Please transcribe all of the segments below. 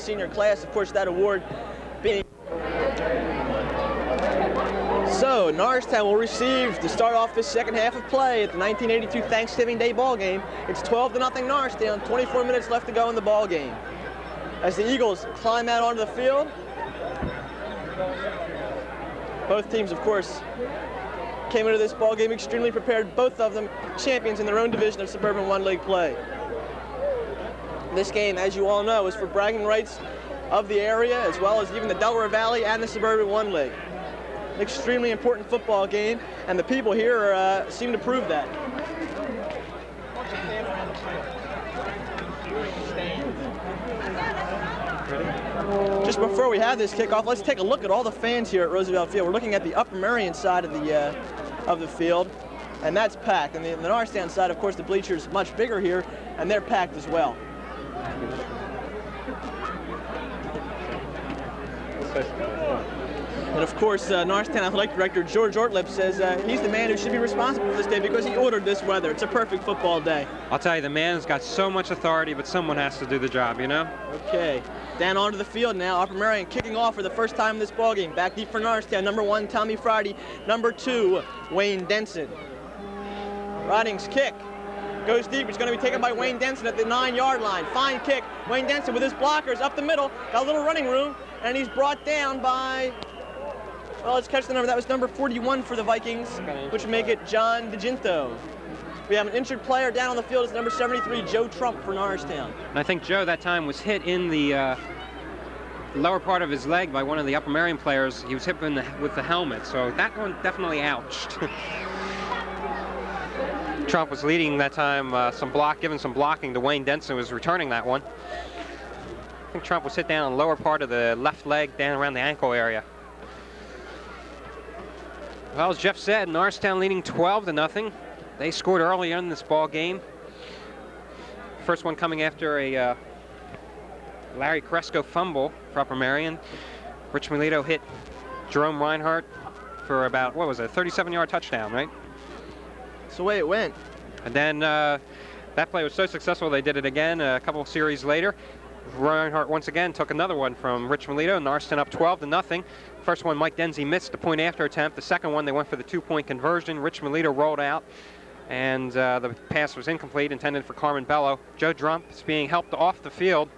senior class. Of course, that award being... So, Norristown will receive to start off this second half of play at the 1982 Thanksgiving Day ball game. It's 12-0 Norristown, 24 minutes left to go in the ball game. As the Eagles climb out onto the field, both teams, of course, came into this ball game extremely prepared, both of them champions in their own division of Suburban 1 League play. This game, as you all know, is for bragging rights of the area, as well as even the Delaware Valley and the Suburban 1 League. An extremely important football game, and the people here seem to prove that. Just before we have this kickoff, let's take a look at all the fans here at Roosevelt Field. We're looking at the Upper Merion side of the field, and that's packed. And the Norristown side, of course, the bleachers much bigger here, and they're packed as well. And of course, Norristown Athletic Director George Ortlip says he's the man who should be responsible for this day because he ordered this weather. It's a perfect football day. I'll tell you, the man has got so much authority, but someone has to do the job, you know? Okay, down onto the field now. Upper Marion kicking off for the first time in this ball game. Back deep for Norristown. Number 1, Tommy Friday. Number 2, Wayne Denson. Riding's kick goes deep. It's going to be taken by Wayne Denson at the 9-yard line. Fine kick. Wayne Denson with his blockers up the middle. Got a little running room, and he's brought down by... Well, let's catch the number. That was number 41 for the Vikings, which would make it John DeGinto. We have an injured player down on the field. It's number 73, Joe Trump for Norristown. And I think Joe that time was hit in the lower part of his leg by one of the Upper Marion players. He was hit with the helmet, so that one definitely ouched. Trump was leading that time, giving some blocking to Wayne Denson, was returning that one. I think Trump was hit down on the lower part of the left leg, down around the ankle area. Well, as Jeff said, Norristown leading 12-0. They scored early in this ball game. First one coming after a Larry Cresco fumble for Upper Marion. Rich Melito hit Jerome Reinhardt for about, what was it, a 37-yard touchdown, right? That's the way it went. And then that play was so successful they did it again a couple of series later. Reinhardt once again took another one from Rich Melito. Norristown up 12-0. First one, Mike Denzi missed the point after attempt. The second one, they went for the 2-point conversion. Rich Melito rolled out, and the pass was incomplete, intended for Carmen Bello. Joe Trump is being helped off the field.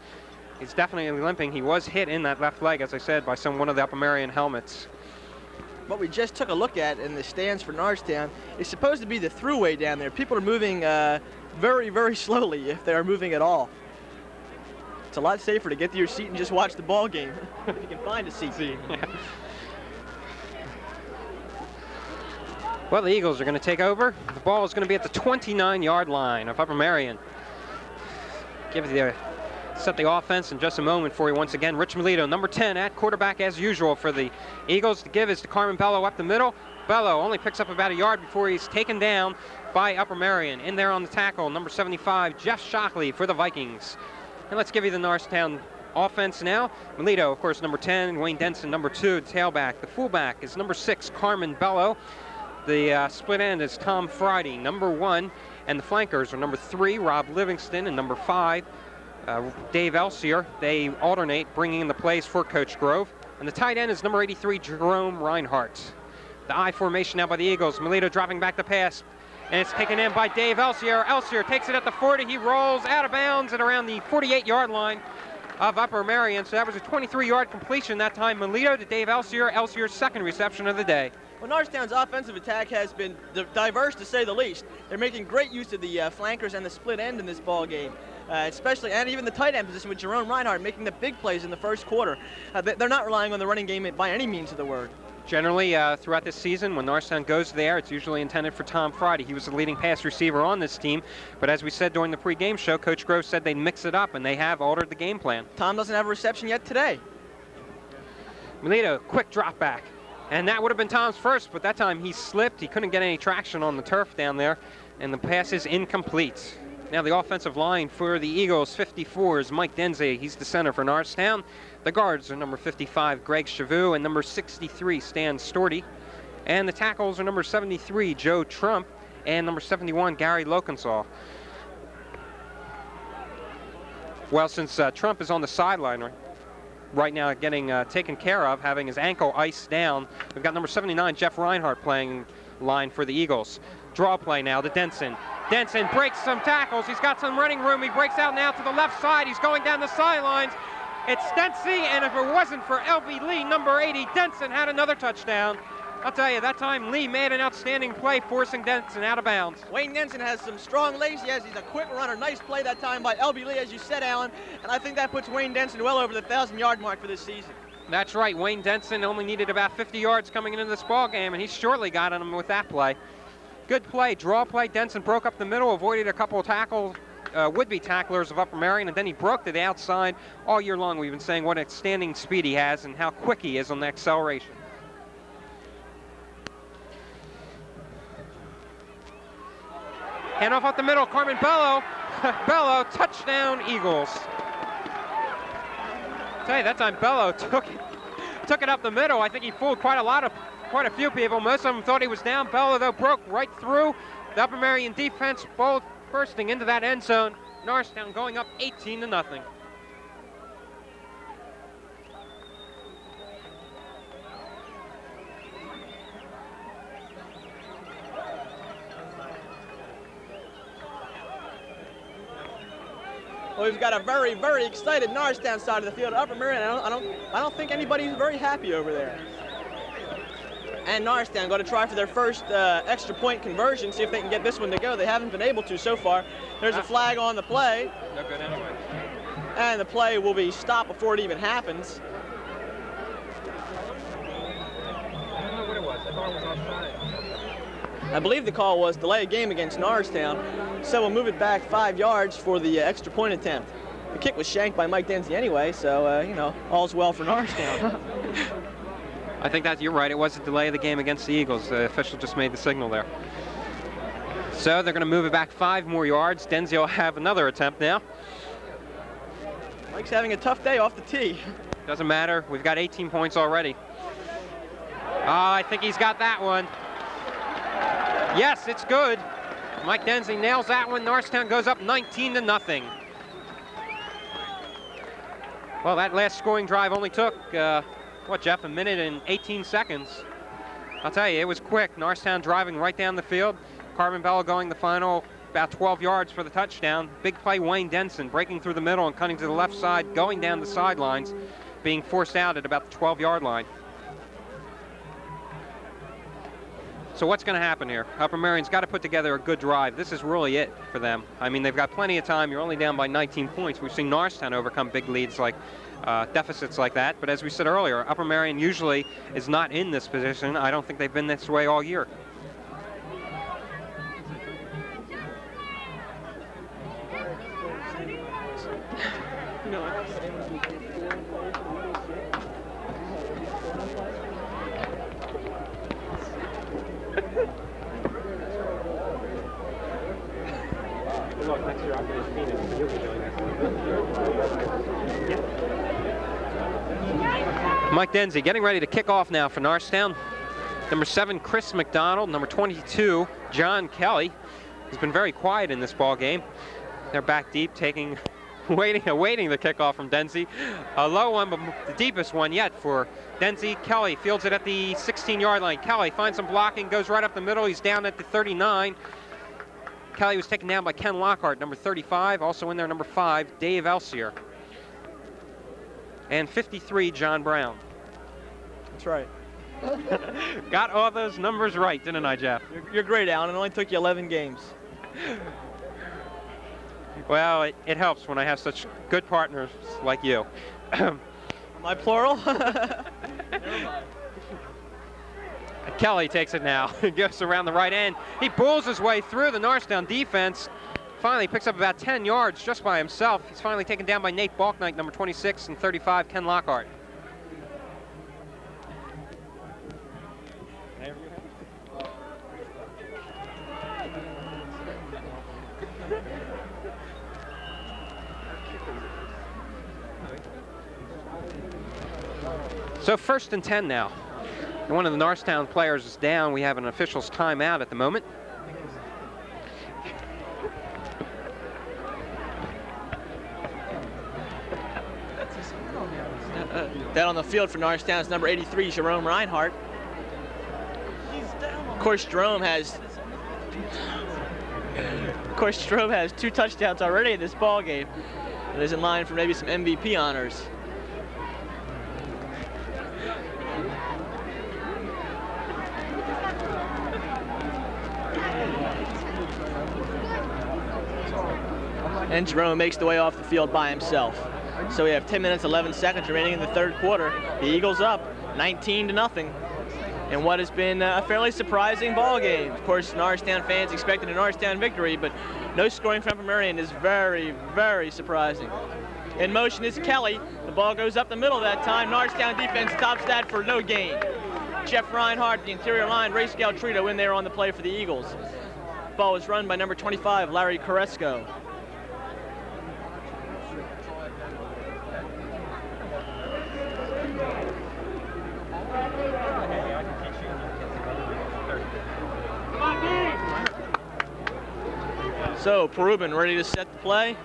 He's definitely limping. He was hit in that left leg, as I said, by one of the Upper Marion helmets. What we just took a look at in the stands for Norristown is supposed to be the throughway down there. People are moving very, very slowly, if they are moving at all. It's a lot safer to get to your seat and just watch the ball game if you can find a seat. Well, the Eagles are going to take over. The ball is going to be at the 29-yard line of Upper Marion. Set the offense in just a moment for you once again. Rich Melito, number 10, at quarterback as usual for the Eagles. The give is to Carmen Bello up the middle. Bello only picks up about a yard before he's taken down by Upper Marion. In there on the tackle, number 75, Jeff Shockley for the Vikings. And let's give you the Norristown offense now. Melito, of course, number 10. Wayne Denson, number 2, tailback. The fullback is number 6, Carmen Bello. The split end is Tom Friday, number 1. And the flankers are number 3, Rob Livingston, and number 5, Dave Elsier. They alternate, bringing in the plays for Coach Grove. And the tight end is number 83, Jerome Reinhardt. The I formation now by the Eagles. Melito dropping back the pass. And it's taken in by Dave Elsier. Elsier takes it at the 40. He rolls out of bounds at around the 48-yard line of Upper Marion. So that was a 23-yard completion that time. Melito to Dave Elsier. Elsier's second reception of the day. Well, Norristown's offensive attack has been diverse, to say the least. They're making great use of the flankers and the split end in this ball game, especially, and even the tight end position with Jerome Reinhardt making the big plays in the first quarter. They're not relying on the running game by any means of the word. Generally, throughout this season, when Norristown goes there, it's usually intended for Tom Friday. He was the leading pass receiver on this team. But as we said during the pregame show, Coach Grove said they'd mix it up, and they have altered the game plan. Tom doesn't have a reception yet today. Melito, quick drop back. And that would have been Tom's first, but that time he slipped. He couldn't get any traction on the turf down there, and the pass is incomplete. Now the offensive line for the Eagles, 54 is Mike Denze. He's the center for Norristown. The guards are number 55, Greg Chavou, and number 63, Stan Storty. And the tackles are number 73, Joe Trump, and number 71, Gary Lokensaw. Well, since Trump is on the sideline, right? right now getting taken care of, having his ankle iced down. We've got number 79, Jeff Reinhardt, playing line for the Eagles. Draw play now to Denson. Denson breaks some tackles. He's got some running room. He breaks out now to the left side. He's going down the sidelines. It's Dency, and if it wasn't for L.B. Lee, number 80, Denson had another touchdown. I'll tell you, that time Lee made an outstanding play, forcing Denson out of bounds. Wayne Denson has some strong legs. He's a quick runner. Nice play that time by L.B. Lee, as you said, Alan. And I think that puts Wayne Denson well over the 1,000-yard mark for this season. That's right. Wayne Denson only needed about 50 yards coming into this ball game, and he shortly got on him with that play. Good play, draw play. Denson broke up the middle, avoided a couple of tackles, would-be tacklers of Upper Marion, and then he broke to the outside. All year long we've been saying what outstanding speed he has and how quick he is on the acceleration. Hand off up the middle, Carmen Bello. Bello, touchdown, Eagles. I'll tell you, that time Bello took it up the middle. I think he fooled quite a few people. Most of them thought he was down. Bello, though, broke right through the Upper Marion defense, both bursting into that end zone. Norristown going up 18-0. Well, we've got a very, very excited Norristown side of the field. Upper Marion, I don't think anybody's very happy over there. And Norristown going to try for their first extra point conversion, see if they can get this one to go. They haven't been able to so far. There's a flag on the play. No good anyway. And the play will be stopped before it even happens. I don't know what it was. I thought it was offside. I believe the call was delay a game against Norristown, so we'll move it back 5 yards for the extra point attempt. The kick was shanked by Mike Denzi anyway, so, you know, all's well for Norristown. I think that you're right. It was a delay of the game against the Eagles. The official just made the signal there. So they're going to move it back 5 more yards. Denzi will have another attempt now. Mike's having a tough day off the tee. Doesn't matter. We've got 18 points already. I think he's got that one. Yes, it's good. Mike Denzi nails that one. Norristown goes up 19-0. Well, that last scoring drive only took, what, Jeff, 1 minute and 18 seconds. I'll tell you, it was quick. Norristown driving right down the field. Carmen Bello going the final about 12 yards for the touchdown. Big play, Wayne Denson breaking through the middle and cutting to the left side, going down the sidelines, being forced out at about the 12-yard line. So what's going to happen here? Upper Marion's got to put together a good drive. This is really it for them. I mean, they've got plenty of time. You're only down by 19 points. We've seen Norristown overcome big leads like deficits like that. But as we said earlier, Upper Marion usually is not in this position. I don't think they've been this way all year. Mike Denzi getting ready to kick off now for Norristown. Number 7, Chris McDonald. Number 22, John Kelly. He's been very quiet in this ball game. They're back deep, awaiting the kickoff from Denzi. A low one, but the deepest one yet for Denzi. Kelly fields it at the 16-yard line. Kelly finds some blocking, goes right up the middle. He's down at the 39. Kelly was taken down by Ken Lockhart, number 35. Also in there, number 5, Dave Elsier. And 53, John Brown. That's right. Got all those numbers right, didn't I, Jeff? You're great, Alan. It only took you 11 games. Well, it helps when I have such good partners like you. My plural? Kelly takes it now. Goes around the right end. He bulls his way through the Norristown defense. Finally picks up about 10 yards just by himself. He's finally taken down by Nate Balknight, number 26, and 35, Ken Lockhart. So 1st and 10 now. And one of the Norristown players is down. We have an official's timeout at the moment. Down on the field for Norristown is number 83, Jerome Reinhardt. Of course, Jerome has 2 touchdowns already in this ball game, and is in line for maybe some MVP honors. And Jerome makes the way off the field by himself. So we have 10 minutes, 11 seconds remaining in the third quarter. The Eagles up 19-0 in what has been a fairly surprising ball game. Of course, Norristown fans expected a Norristown victory, but no scoring from Marion is very, very surprising. In motion is Kelly. The ball goes up the middle that time. Norristown defense tops that for no gain. Jeff Reinhardt, the interior line, Ray Scaltrito in there on the play for the Eagles. The ball was run by number 25, Larry Koresko. So, Perubin ready to set the play.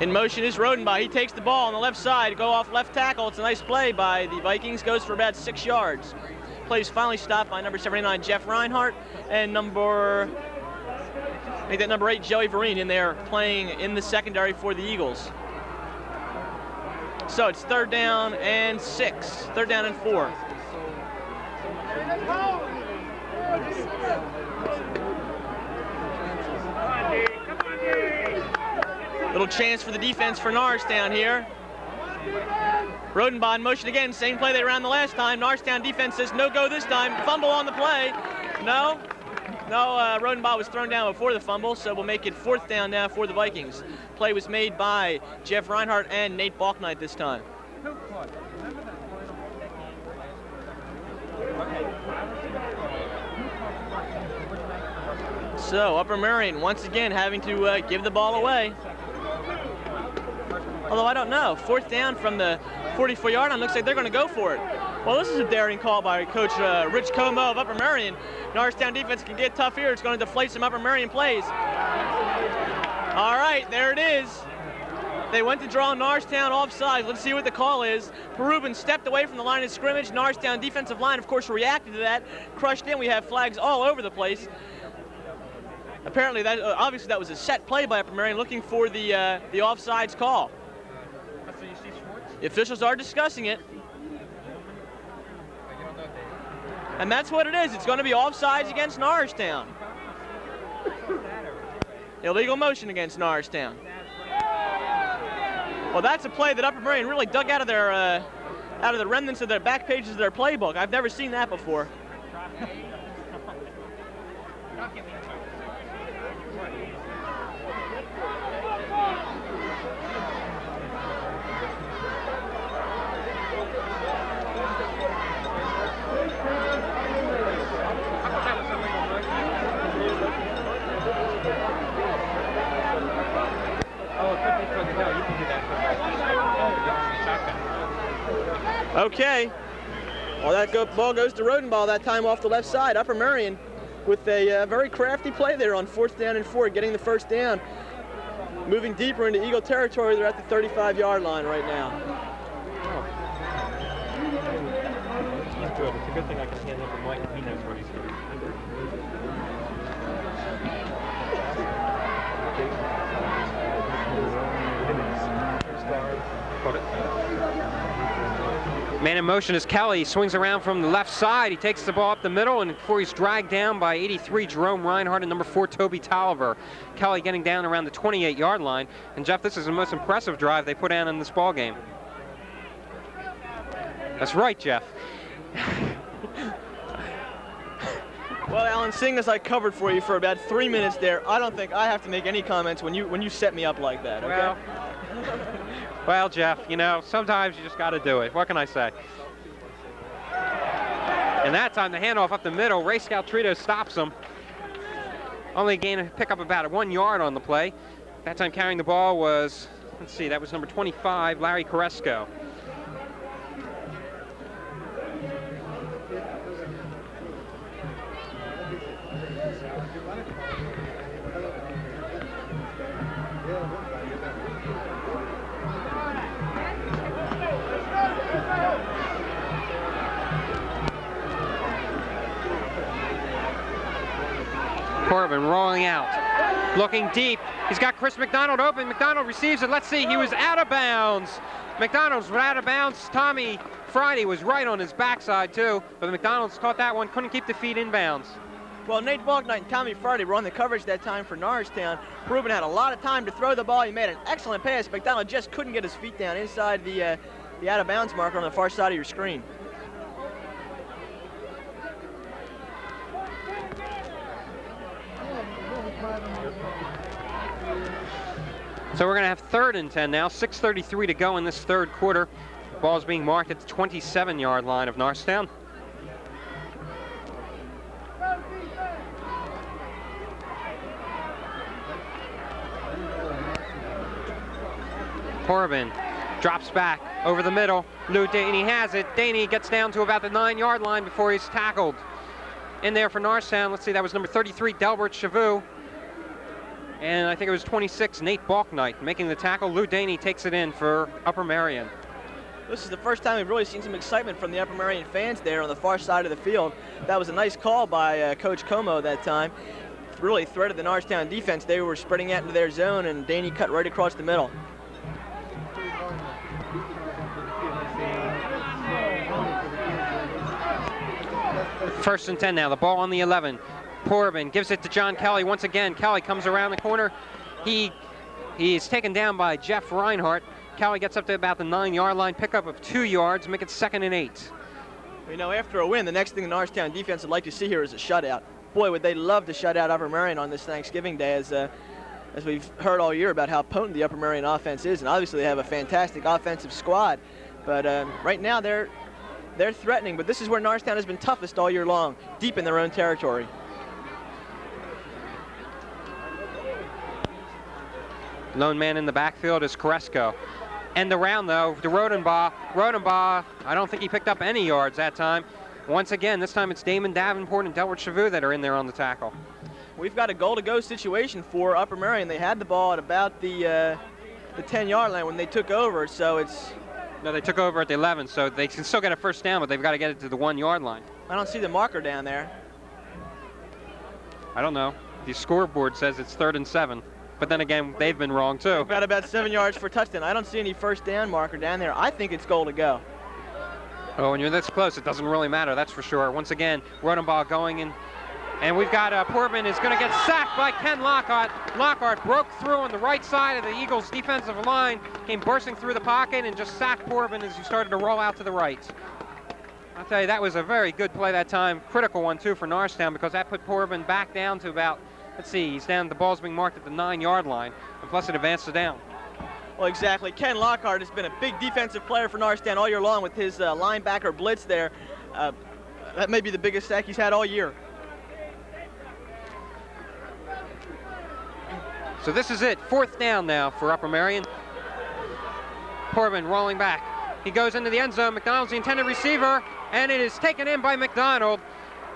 In motion is Rodenbaugh. He takes the ball on the left side, go off left tackle. It's a nice play by the Vikings, goes for about 6 yards. Play's finally stopped by number 79, Jeff Reinhardt, and number 8, Joey Vereen in there playing in the secondary for the Eagles. So it's 3rd down and 6, 3rd down and 4. Little chance for the defense for Norristown here. Rodenbaugh in motion again, same play they ran the last time. Norristown defense says no go this time. Fumble on the play. No, Rodenbaugh was thrown down before the fumble, so we'll make it 4th down now for the Vikings. Play was made by Jeff Reinhardt and Nate Balknight this time. So Upper Merion once again having to give the ball away. Although I don't know, 4th down from the 44-yard line, looks like they're going to go for it. Well, this is a daring call by Coach Rich Como of Upper Merion. Norristown defense can get tough here. It's going to deflate some Upper Merion plays. All right, there it is. They went to draw Norristown offside. Let's see what the call is. Perubin stepped away from the line of scrimmage. Norristown defensive line, of course, reacted to that. Crushed in. We have flags all over the place. Apparently, obviously that was a set play by Upper Merion looking for the offsides call. The officials are discussing it. And that's what it is. It's going to be offsides against Norristown. Illegal motion against Norristown. Well, that's a play that Upper Merion really dug out of the remnants of their back pages of their playbook. I've never seen that before. Okay. Well, that ball goes to Rodenbaugh that time off the left side. Upper Merion with a very crafty play there on 4th down and 4, getting the 1st down. Moving deeper into Eagle territory, they're at the 35-yard line right now. He's good. It's a good thing I can hand him the mic and he knows what he's doing. Man in motion is Kelly. He swings around from the left side. He takes the ball up the middle, and before he's dragged down by 83, Jerome Reinhardt, and number 4, Toby Tolliver. Kelly getting down around the 28-yard line. And Jeff, this is the most impressive drive they put down in this ball game. That's right, Jeff. Well, Alan, seeing as I covered for you for about 3 minutes there, I don't think I have to make any comments when you set me up like that, okay? Well, Jeff, you know, sometimes you just got to do it. What can I say? And that time, the handoff up the middle, Ray Scaltrito stops him. Only pick up about 1 yard on the play. That time carrying the ball was, let's see, that was number 25, Larry Koresko. Porbin rolling out, looking deep. He's got Chris McDonald open. McDonald receives it. Let's see, he was out of bounds. McDonald's out of bounds. Tommy Friday was right on his backside too, but McDonald's caught that one, couldn't keep the feet in bounds. Well, Nate Balknight and Tommy Friday were on the coverage that time for Norristown. Porbin had a lot of time to throw the ball. He made an excellent pass. McDonald just couldn't get his feet down inside the out of bounds marker on the far side of your screen. So we're going to have 3rd and 10 now, 6:33 to go in this third quarter. The ball is being marked at the 27-yard line of Norristown. Porbin drops back over the middle. Lou Daney has it. Daney gets down to about the 9-yard line before he's tackled. In there for Norristown, let's see, that was number 33, Delbert Chavou. And I think it was 26, Nate Balknight making the tackle. Lou Daney takes it in for Upper Merion. This is the first time we've really seen some excitement from the Upper Merion fans there on the far side of the field. That was a nice call by Coach Como that time. Really threatened the Norristown defense. They were spreading out into their zone, and Daney cut right across the middle. First and 10 now, the ball on the 11. Porbin gives it to John Kelly once again. Kelly comes around the corner. He is taken down by Jeff Reinhardt. Kelly gets up to about the 9-yard line, pickup of 2 yards, make it 2nd and 8. You know, after a win, the next thing the Norristown defense would like to see here is a shutout. Boy, would they love to shut out Upper Merion on this Thanksgiving Day, as we've heard all year about how potent the Upper Merion offense is, and obviously they have a fantastic offensive squad. But right now they're threatening, but this is where Norristown has been toughest all year long, deep in their own territory. Lone man in the backfield is Koresko. End around though, to Rodenbaugh. Rodenbaugh, I don't think he picked up any yards that time. Once again, this time it's Damon Davenport and Delbert Chavou that are in there on the tackle. We've got a goal-to-go situation for Upper Merion. They had the ball at about the 10-yard line when they took over, so it's... No, they took over at the 11, so they can still get a first down, but they've got to get it to the 1-yard line. I don't see the marker down there. I don't know. The scoreboard says it's 3rd and 7. But then again, they've been wrong too. We've got about 7 yards for touchdown. I don't see any first down marker down there. I think it's goal to go. Oh, when you're this close, it doesn't really matter, that's for sure. Once again, Rodenbaugh going in. And we've got Porbin is going to get sacked by Ken Lockhart. Lockhart broke through on the right side of the Eagles' defensive line, came bursting through the pocket and just sacked Porbin as he started to roll out to the right. I'll tell you, that was a very good play that time. Critical one too for Norristown, because that put Porbin back down to about, let's see, he's down, the ball's being marked at the 9-yard line, and plus it advances down. Well, exactly. Ken Lockhart has been a big defensive player for Norristown all year long with his linebacker blitz there. That may be the biggest sack he's had all year. So this is it, 4th down now for Upper Merion. Porbin rolling back. He goes into the end zone. McDonald's the intended receiver, and it is taken in by McDonald.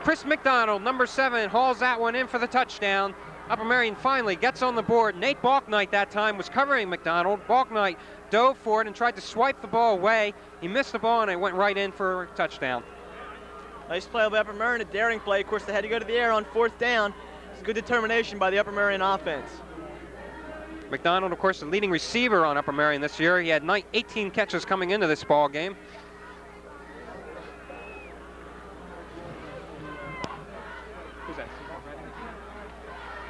Chris McDonald, number 7, hauls that one in for the touchdown. Upper Merion finally gets on the board. Nate Balknight that time was covering McDonald. Balknight dove for it and tried to swipe the ball away. He missed the ball, and it went right in for a touchdown. Nice play by Upper Merion, a daring play. Of course, they had to go to the air on 4th down. It's good determination by the Upper Merion offense. McDonald, of course, the leading receiver on Upper Merion this year. He had 18 catches coming into this ball game. Who's that?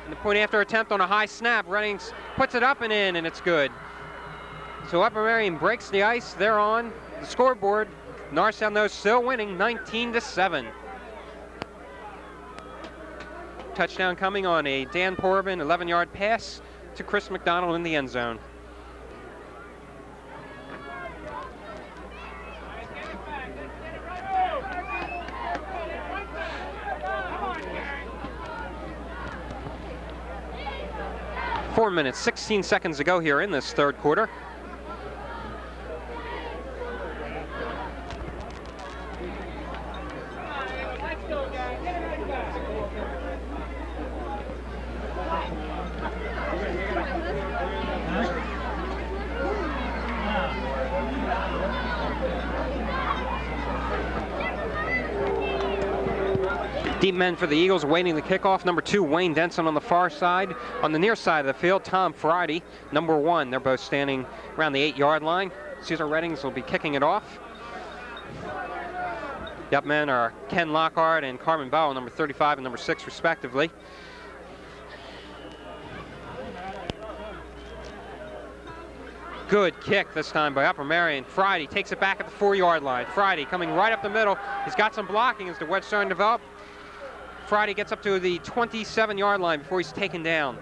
And the point after attempt on a high snap. Reddings puts it up and in, and it's good. So Upper Merion breaks the ice. They're on the scoreboard. Norristown, though, still winning 19-7. Touchdown coming on a Dan Porbin 11-yard pass to Chris McDonald in the end zone. Four minutes, 16 seconds to go here in this third quarter. Deep men for the Eagles awaiting the kickoff. Number 2, Wayne Denson on the far side. On the near side of the field, Tom Friday, number 1. They're both standing around the 8-yard line. Cesar Reddings will be kicking it off. The up men are Ken Lockhart and Carmen Bell, number 35 and number 6 respectively. Good kick this time by Upper Marion. Friday takes it back at the 4-yard line. Friday coming right up the middle. He's got some blocking as the wedge starting to develop. Friday gets up to the 27-yard line before he's taken down.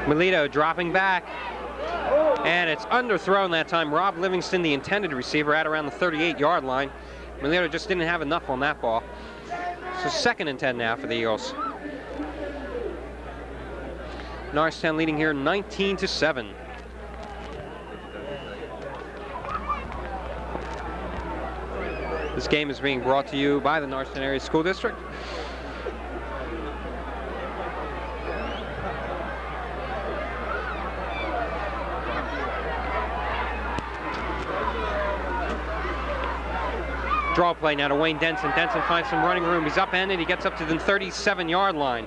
Melito dropping back, and it's underthrown that time. Rob Livingston, the intended receiver, at around the 38-yard line. Melito just didn't have enough on that ball. So 2nd and 10 now for the Eagles. Norristown leading here 19-7. This game is being brought to you by the Norristown Area School District. Draw play now to Wayne Denson. Denson finds some running room. He's upended. He gets up to the 37-yard line.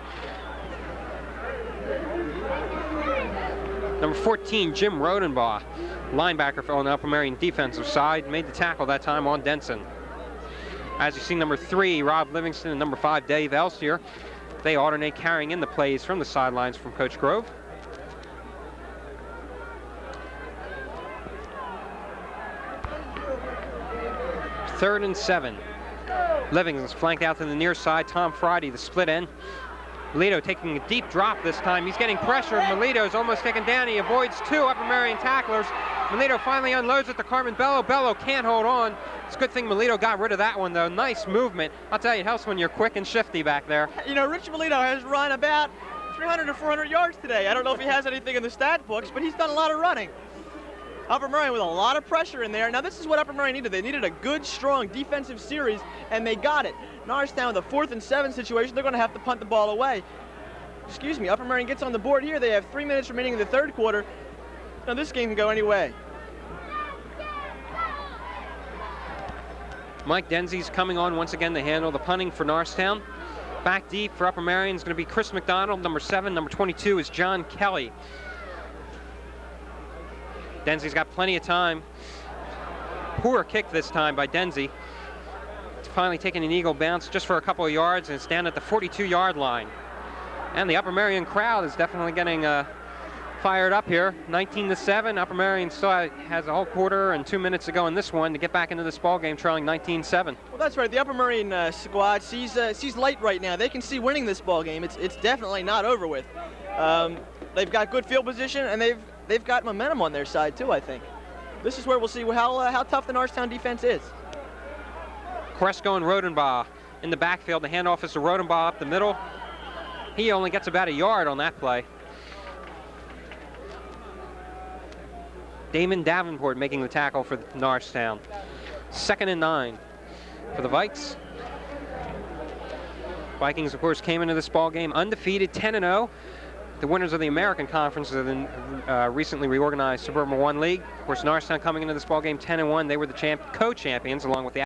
Number 14, Jim Rodenbaugh, linebacker on the Upper Marion defensive side, made the tackle that time on Denson. As you see, number 3, Rob Livingston, and number 5, Dave Elstier. They alternate carrying in the plays from the sidelines from Coach Grove. Third and 7. Livingston's flanked out to the near side. Tom Friday, the split end. Melito taking a deep drop this time. He's getting pressured. Melito's almost taken down. He avoids 2 Upper Marion tacklers. Melito finally unloads it to Carmen Bello. Bello can't hold on. It's a good thing Melito got rid of that one, though. Nice movement. I'll tell you, it helps when you're quick and shifty back there. You know, Rich Melito has run about 300 to 400 yards today. I don't know if he has anything in the stat books, but he's done a lot of running. Upper Marion with a lot of pressure in there. Now this is what Upper Marion needed. They needed a good, strong defensive series, and they got it. Norristown with a 4th and 7 situation, they're going to have to punt the ball away. Excuse me, Upper Marion gets on the board here. They have 3 minutes remaining in the 3rd quarter. Now this game can go any way. Mike Denzi's coming on once again to handle the punting for Norristown. Back deep for Upper Marion is going to be Chris McDonald, number 7. Number 22 is John Kelly. Denzi's got plenty of time. Poor kick this time by Denzi. It's finally taking an Eagle bounce just for a couple of yards, and it's down at the 42-yard line. And the Upper Marion crowd is definitely getting fired up here. 19-7. Upper Marion still has a whole quarter and 2 minutes to go in this one to get back into this ball game, trailing 19-7. Well, that's right. The Upper Marion squad sees light right now. They can see winning this ball game. It's definitely not over with. They've got good field position, and they've got momentum on their side too, I think. This is where we'll see how tough the Norristown defense is. Cresco and Rodenbaugh in the backfield. The handoff is to Rodenbaugh up the middle. He only gets about a yard on that play. Damon Davenport making the tackle for Norristown. 2nd and 9 for the Vikes. Vikings, of course, came into this ball game undefeated, 10-0. The winners of the American Conference of the recently reorganized Suburban 1 League. Of course, Norristown coming into this ball game 10-1. They were the co-champions along with the